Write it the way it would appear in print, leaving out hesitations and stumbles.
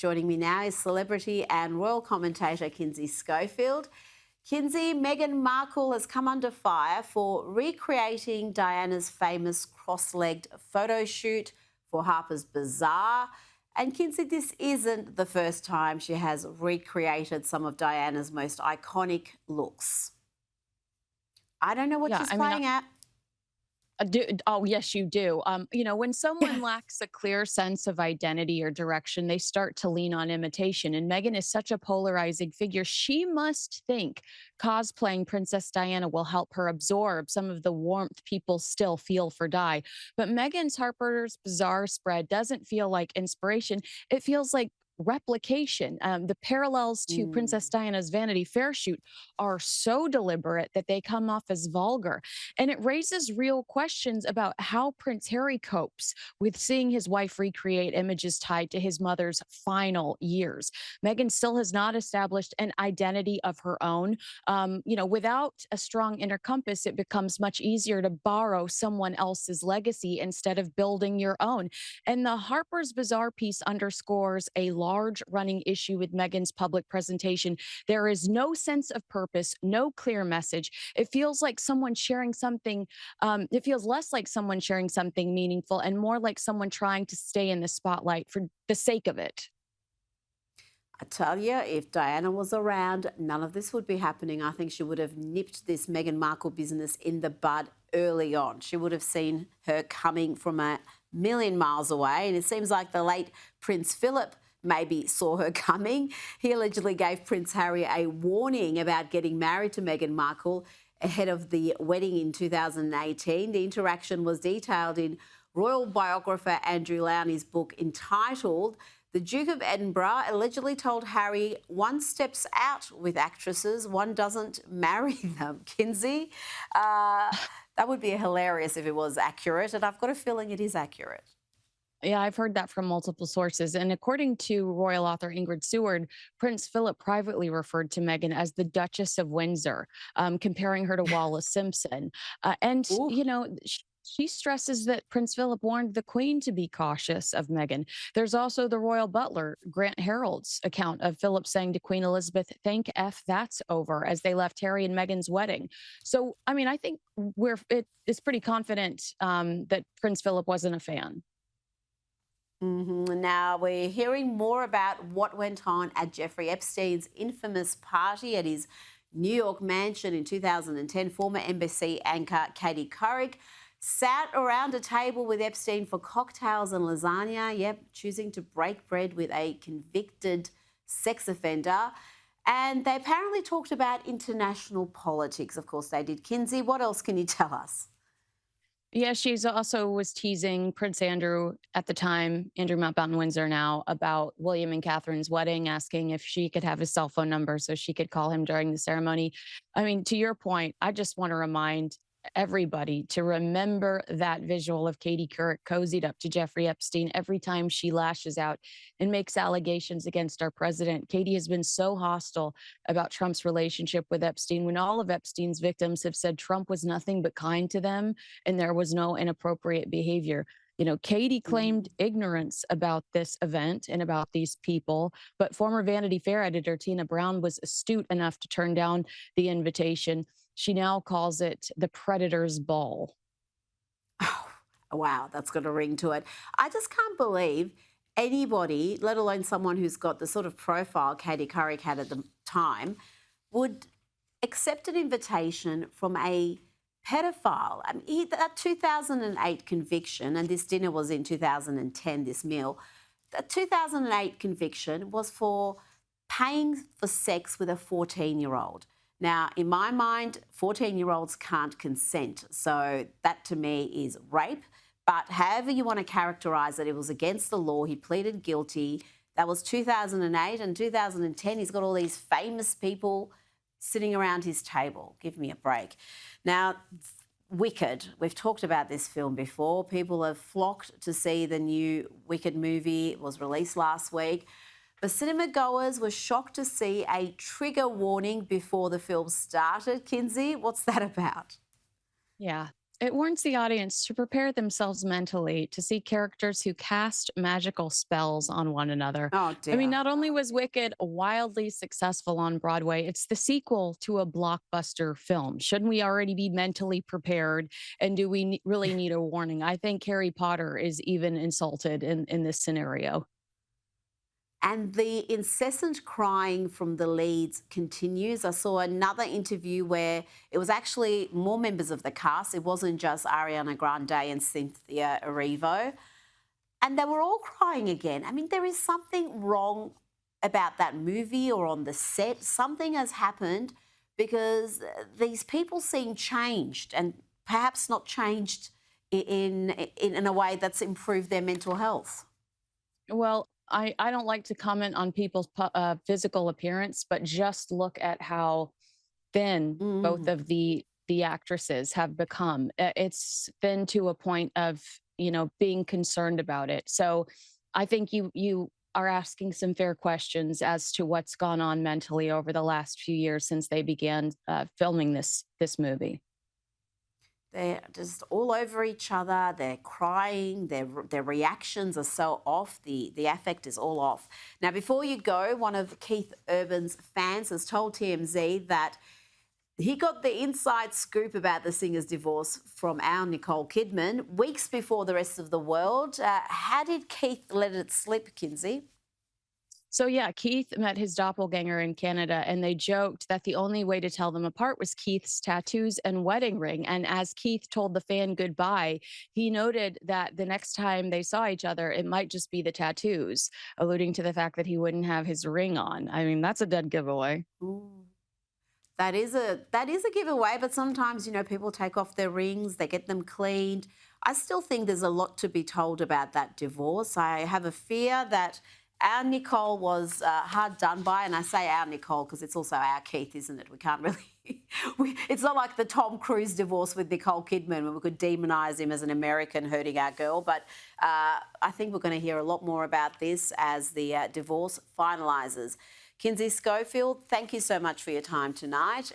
Joining me now is celebrity and royal commentator Kinsey Schofield. Kinsey, Meghan Markle has come under fire for recreating Diana's famous cross-legged photo shoot for Harper's BAZAAR. And Kinsey, this isn't the first time she has recreated some of Diana's most iconic looks. I don't know what she's playing at. Oh, yes, you do. When someone lacks a clear sense of identity or direction, they start to lean on imitation. And Meghan is such a polarizing figure. She must think cosplaying Princess Diana will help her absorb some of the warmth people still feel for Di. But Meghan's Harper's BAZAAR spread doesn't feel like inspiration. It feels like replication. The parallels to Princess Diana's Vanity Fair shoot are so deliberate that they come off as vulgar. And it raises real questions about how Prince Harry copes with seeing his wife recreate images tied to his mother's final years. Meghan still has not established an identity of her own. Without a strong inner compass, it becomes much easier to borrow someone else's legacy instead of building your own. And the Harper's BAZAAR piece underscores a large running issue with Meghan's public presentation. There is no sense of purpose, no clear message. It feels like someone sharing something, it feels less like someone sharing something meaningful and more like someone trying to stay in the spotlight for the sake of it. I tell you, if Diana was around, none of this would be happening. I think she would have nipped this Meghan Markle business in the bud early on. She would have seen her coming from a million miles away. And it seems like the late Prince Philip maybe saw her coming. He allegedly gave Prince Harry a warning about getting married to Meghan Markle ahead of the wedding in 2018. The interaction was detailed in royal biographer Andrew Lowney's book entitled The Duke of Edinburgh allegedly told Harry one steps out with actresses, one doesn't marry them. Kinsey, that would be hilarious if it was accurate, and I've got a feeling it is accurate. Yeah, I've heard that from multiple sources. And according to royal author Ingrid Seward, Prince Philip privately referred to Meghan as the Duchess of Windsor, comparing her to Wallace Simpson. She stresses that Prince Philip warned the Queen to be cautious of Meghan. There's also the royal butler, Grant Harold's account of Philip saying to Queen Elizabeth, "Thank F that's over," as they left Harry and Meghan's wedding. So, I think it is pretty confident that Prince Philip wasn't a fan. Now, we're hearing more about what went on at Jeffrey Epstein's infamous party at his New York mansion in 2010. Former NBC anchor Katie Couric sat around a table with Epstein for cocktails and lasagna, choosing to break bread with a convicted sex offender. And they apparently talked about international politics. Of course, they did. Kinsey, what else can you tell us? Yeah, she's also was teasing Prince Andrew at the time, Andrew Mountbatten Windsor now, about William and Catherine's wedding, asking if she could have his cell phone number so she could call him during the ceremony. To your point, I just want to remind everybody to remember that visual of Katie Couric cozied up to Jeffrey Epstein every time she lashes out and makes allegations against our president. Katie has been so hostile about Trump's relationship with Epstein when all of Epstein's victims have said Trump was nothing but kind to them and there was no inappropriate behavior. Katie claimed ignorance about this event and about these people, but former Vanity Fair editor Tina Brown was astute enough to turn down the invitation. She now calls it the Predator's Ball. Oh, wow, that's got a ring to it. I just can't believe anybody, let alone someone who's got the sort of profile Katie Couric had at the time, would accept an invitation from a pedophile. That 2008 conviction, and this dinner was in 2010, this meal, the 2008 conviction was for paying for sex with a 14-year-old. Now, in my mind, 14-year-olds can't consent. So that to me is rape. But however you want to characterise it, it was against the law. He pleaded guilty. That was 2008. And 2010, he's got all these famous people sitting around his table. Give me a break. Now, Wicked. We've talked about this film before. People have flocked to see the new Wicked movie. It was released last week. But cinema goers were shocked to see a trigger warning before the film started. Kinsey, what's that about? Yeah. It warns the audience to prepare themselves mentally to see characters who cast magical spells on one another. Oh I mean, dear. not only was Wicked wildly successful on Broadway, it's the sequel to a blockbuster film. Shouldn't we already be mentally prepared? And do we really need a warning? I think Harry Potter is even insulted in this scenario. And the incessant crying from the leads continues. I saw another interview where it was actually more members of the cast. It wasn't just Ariana Grande and Cynthia Erivo. And they were all crying again. I mean, there is something wrong about that movie or on the set. Something has happened because these people seem changed and perhaps not changed in a way that's improved their mental health. Well, I don't like to comment on people's physical appearance, but just look at how thin both Mm. of the actresses have become. It's been to a point of, being concerned about it. So I think you are asking some fair questions as to what's gone on mentally over the last few years since they began filming this movie. They're just all over each other. They're crying. Their reactions are so off. The affect is all off. Now, before you go, one of Keith Urban's fans has told TMZ that he got the inside scoop about the singer's divorce from our Nicole Kidman weeks before the rest of the world. How did Keith let it slip, Kinsey? So yeah, Keith met his doppelganger in Canada, and they joked that the only way to tell them apart was Keith's tattoos and wedding ring. And as Keith told the fan goodbye, he noted that the next time they saw each other, it might just be the tattoos, alluding to the fact that he wouldn't have his ring on. I mean, that's a dead giveaway. Ooh. That is a giveaway, but sometimes, people take off their rings, they get them cleaned. I still think there's a lot to be told about that divorce. I have a fear that our Nicole was hard done by, and I say our Nicole because it's also our Keith, isn't it? We can't really. It's not like the Tom Cruise divorce with Nicole Kidman where we could demonise him as an American hurting our girl. But I think we're going to hear a lot more about this as the divorce finalises. Kinsey Schofield, thank you so much for your time tonight.